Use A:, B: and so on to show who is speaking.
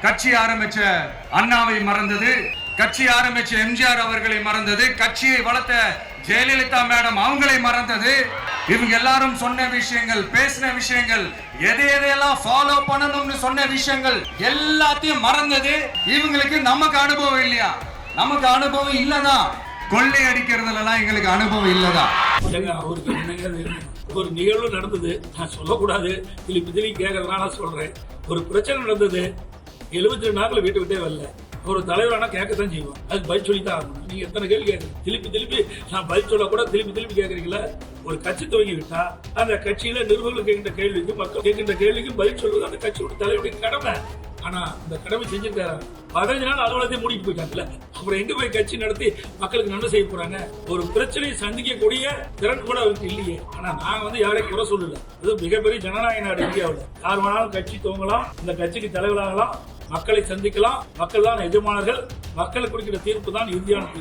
A: கட்சி ஆரம்பிச்ச அண்ணாவை மறந்தது, கட்சி ஆரம்பிச்ச எம்ஜிஆர் அவர்களை மறந்தது, கட்சியை வளர்த்த ஜெயலலிதா மேடம் அவங்களை மறந்தது. இவங்க எல்லாரும் சொன்ன விஷயங்கள், பேசின விஷயங்கள், எதையெல்லாம் ஃபாலோ பண்ணணும்னு சொன்ன விஷயங்கள் எல்லாத்தையும் மறந்தது. இவங்களுக்கு நமக்கு அனுபவம் இல்லையா? நமக்கு அனுபவம் இல்லதான். கொள்ளை அடிக்கிறதுலாம் எங்களுக்கு அனுபவம் இல்லதா?
B: ஒரு நிகழ்வு நடந்தது, நான் சொல்லக்கூடாது, திருப்பி கேட்கறதுனால சொல்றேன். ஒரு பிரச்சனை நடந்தது, 72 நாட்கள் வீட்டு விட்டே வரல. ஒரு தலைவரானா கேட்கத்தான் செய்வோம், அதுக்கு பதில் சொல்லித்தான் ஆகணும். நீங்க எத்தனை கேள்வி கேட்கறீங்க, திருப்பி நான் பதில் சொல்ல கூட திருப்பி கேட்கறீங்களா? ஒரு கட்சி துவங்கி விட்டா அந்த கட்சியில நிர்வாகிகள் கேட்கின்ற கேள்விக்கு, மக்கள் கேட்கின்ற கேள்விக்கு பதில் சொல்வது அந்த கட்சியோட தலைவருடைய கடமை. ஆனா இந்த கடமை செஞ்சிருக்காரு. 15 நாள் அலுவலகத்தை மூடிட்டு போயிட்டாங்கல்ல, அப்புறம் எங்க போய் கட்சி நடத்தி மக்களுக்கு நன்மை செய்ய போறாங்க? ஒரு பிரச்சனையை சந்திக்கக்கூடிய திறன் கூட அவருக்கு இல்லையே. ஆனா நாங்க யாரையும் குறை சொல்லல. அது மிகப்பெரிய ஜனநாயக நாடு இந்தியாவில். யார் வேணாலும் கட்சி துவங்கலாம், இந்த கட்சிக்கு தலைவராகலாம், மக்களை சந்திக்கலாம். மக்கள் தான் எஜமானர்கள். மக்களுக்கு கொடுக்கிற தீர்ப்பு தான் இறுதியான தீர்ப்பு.